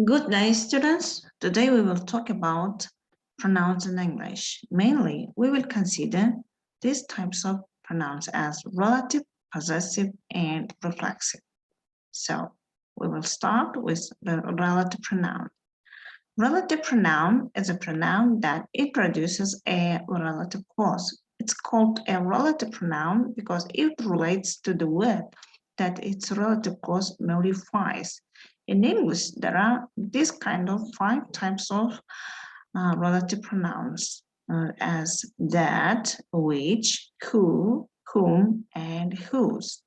Good day, students. Today we will talk about pronouns in English. Mainly, we will consider these types of pronouns as relative, possessive, and reflexive. So, we will start with the relative pronoun. Relative pronoun is a pronoun that introduces a relative clause. It's called a relative pronoun because it relates to the word that its relative clause modifies. In English, there are this kind of 5 types of relative pronouns as that, which, who, whom, and whose.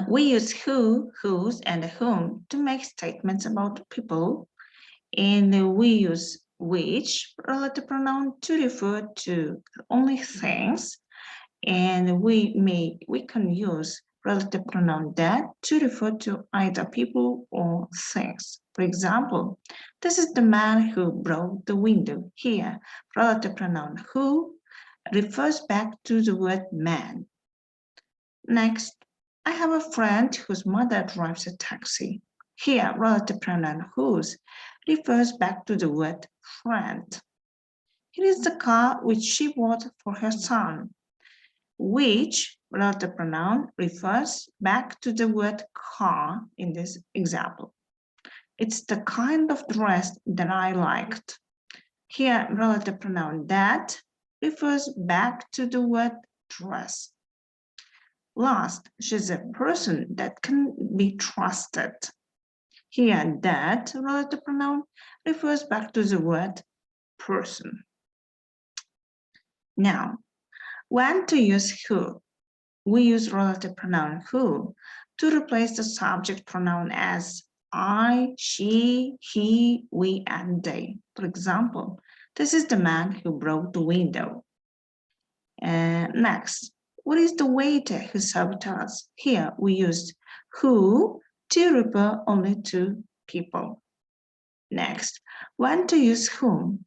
We use who, whose, and whom to make statements about people, and we use which relative pronoun to refer to only things, and we can use relative pronoun that to refer to either people or things. For example, this is the man who broke the window. Here, relative pronoun who refers back to the word man. Next, I have a friend whose mother drives a taxi. Here, relative pronoun whose refers back to the word friend. Here is the car which she bought for her son. Which relative pronoun refers back to the word car in this example. It's the kind of dress that I liked. Here, relative pronoun that refers back to the word dress. Last, she's a person that can be trusted. Here, that relative pronoun refers back to the word person. Now, when to use who? We use relative pronoun who to replace the subject pronoun as I, she, he, we, and they. For example, this is the man who broke the window. Next, what is the waiter who served us? Here we used who to refer only to people. Next, when to use whom?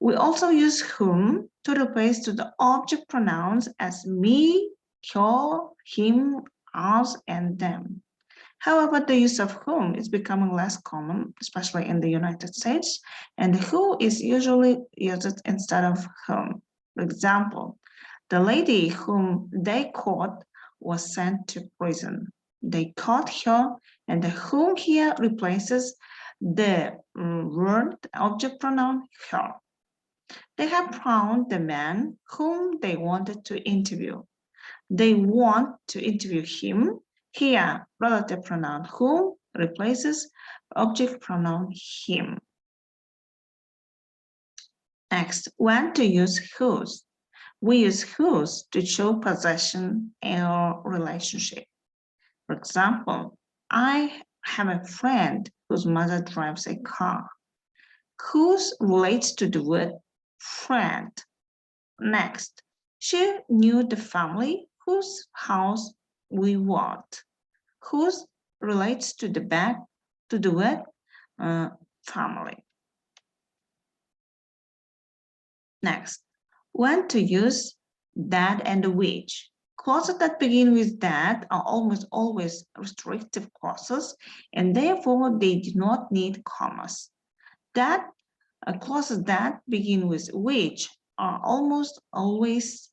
We also use whom to replace to the object pronouns as me, her, him, us, and them. However, the use of whom is becoming less common, especially in the United States, and who is usually used instead of whom. For example, the lady whom they caught was sent to prison. They caught her, and the whom here replaces the word object pronoun her. They have found the man whom they wanted to interview. They want to interview him. Here, relative pronoun whom replaces object pronoun him. Next, when to use whose. We use whose to show possession or relationship. For example, I have a friend whose mother drives a car. Whose relates to the word friend. Next, she knew the family whose house we want. Whose relates to the word family. Next, when to use that and which. Clauses that begin with that are almost always restrictive clauses, and therefore they do not need commas. That clauses that begin with which are almost always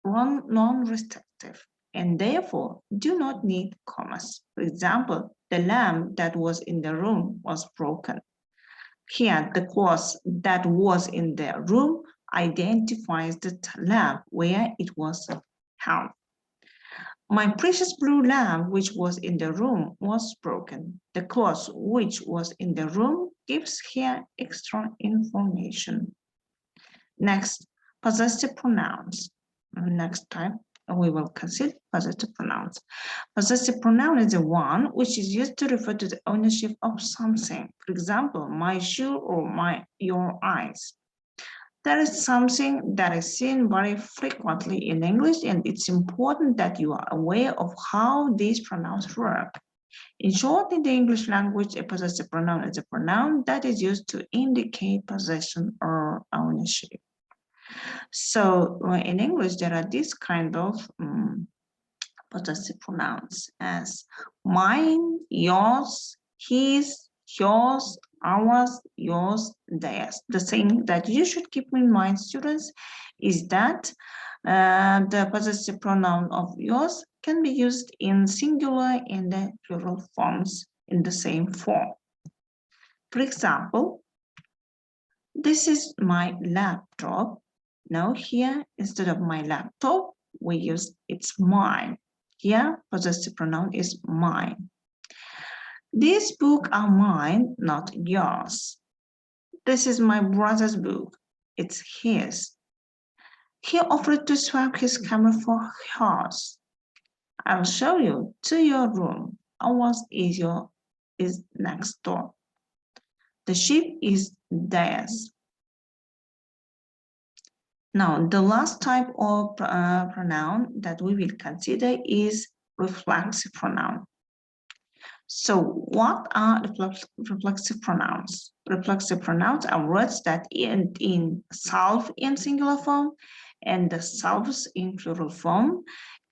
non-restrictive and therefore do not need commas. For example, the lamp that was in the room was broken. Here, the clause that was in the room identifies the lamp where it was held. My precious blue lamp, which was in the room, was broken. The clause which was in the room gives here extra information. Next, possessive pronouns. Next time, we will consider possessive pronouns. Possessive pronoun is the one which is used to refer to the ownership of something. For example, my shoe or your eyes. There is something that is seen very frequently in English, and it's important that you are aware of how these pronouns work. In short, in the English language, a possessive pronoun is a pronoun that is used to indicate possession or ownership. So in English, there are these kind of possessive pronouns as mine, yours, his, yours, ours, yours, theirs. The thing that you should keep in mind, students, is that the possessive pronoun of yours can be used in singular and the plural forms in the same form. For example, this is my laptop. Now here, instead of my laptop, we use it's mine. Here, possessive pronoun is mine. These books are mine, not yours. This is my brother's book. It's his. He offered to swap his camera for yours. I'll show you to your room. Ours is next door. The sheep is theirs. Now, the last type of pronoun that we will consider is reflexive pronoun. So what are reflexive pronouns? Reflexive pronouns are words that end in self in singular form and the selves in plural form,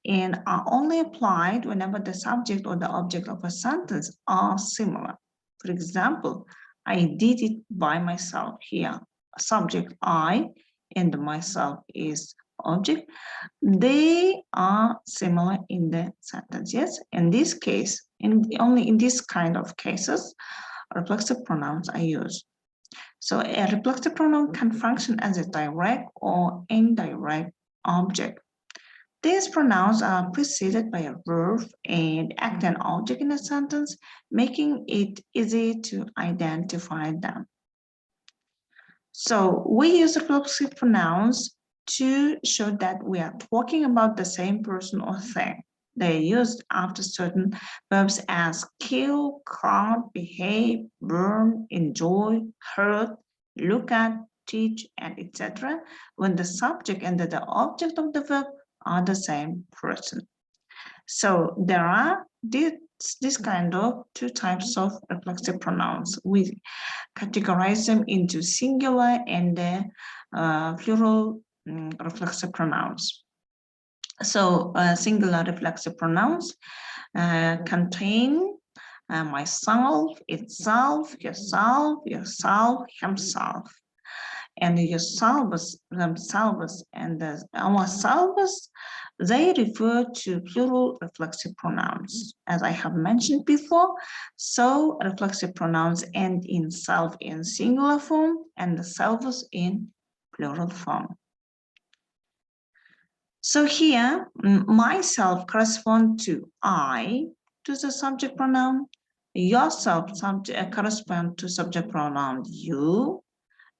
and are only applied whenever the subject or the object of a sentence are similar. For example, I did it by myself. Here, subject I and myself is object. They are similar in the sentence. Yes, in this case, only in this kind of cases, reflexive pronouns are used. So a reflexive pronoun can function as a direct or indirect object. These pronouns are preceded by a verb and act an object in a sentence, making it easy to identify them. So we use reflexive pronouns to show that we are talking about the same person or thing. They are used after certain verbs as kill, count, behave, burn, enjoy, hurt, look at, teach, and etc. when the subject and the object of the verb are the same person. So there are this kind of two types of reflexive pronouns. We categorize them into singular and plural reflexive pronouns. So singular reflexive pronouns contain myself, itself, yourself, himself. And yourselves, themselves, and ourselves, they refer to plural reflexive pronouns. As I have mentioned before, so reflexive pronouns end in self in singular form and the selves in plural form. So here, myself corresponds to I, to the subject pronoun. Yourself corresponds to subject pronoun you.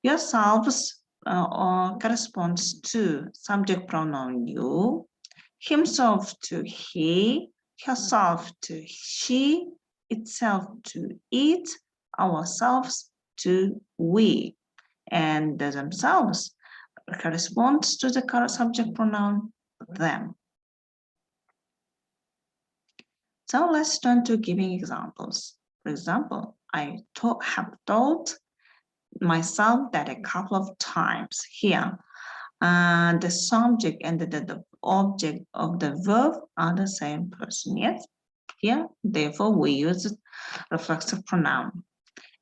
Yourselves corresponds to subject pronoun you, himself to he, herself to she, itself to it, ourselves to we, and themselves corresponds to the subject pronoun them. So let's turn to giving examples. For example, I have told myself that a couple of times. Here, the subject and the object of the verb are the same person. Yes, here, therefore, we use reflexive pronoun.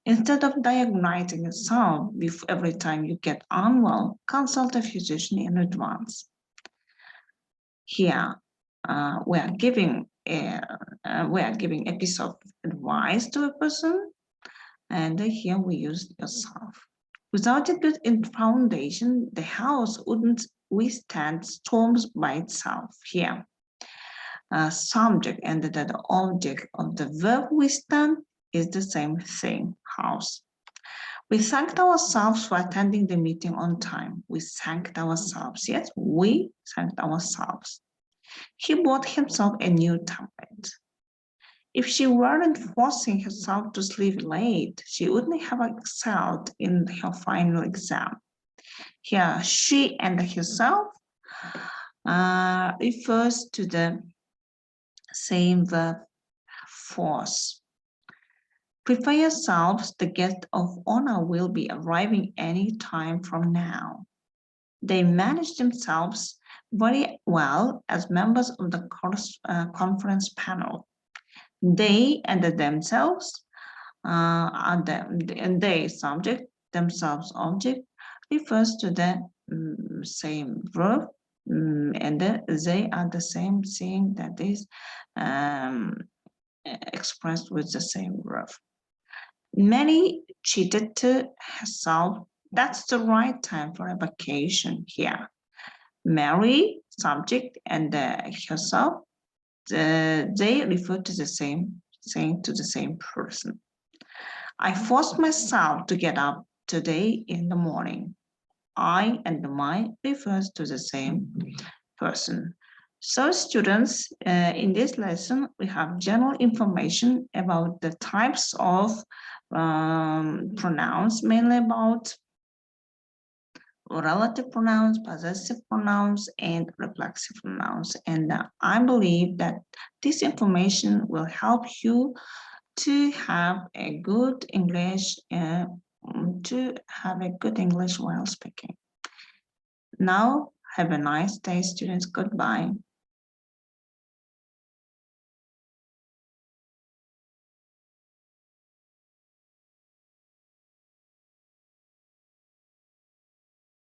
Instead of diagnosing yourself every time you get unwell, consult a physician in advance. Here, we are giving a piece of advice to a person, and here we use yourself. Without a good foundation, the house wouldn't withstand storms by itself. Here, subject and the object of the verb withstand is the same thing, house. We thanked ourselves for attending the meeting on time. We thanked ourselves. Yes, we thanked ourselves. He bought himself a new tablet. If she weren't forcing herself to sleep late, she wouldn't have excelled in her final exam. Here, she and herself refers to the same verb force. Prepare yourselves, the guest of honor will be arriving any time from now. They manage themselves very well as members of the conference panel. They and themselves and they subject, themselves object, refers to the same verb, and they are the same thing that is expressed with the same verb. Many cheated to herself. That's the right time for a vacation here. Mary, subject, and herself, they refer to the same thing, to the same person. I forced myself to get up today in the morning. I and my refers to the same person. So students, in this lesson, we have general information about the types of pronouns, mainly about relative pronouns, possessive pronouns, and reflexive pronouns. And I believe that this information will help you to have a good English, while speaking. Now, have a nice day, students. Goodbye.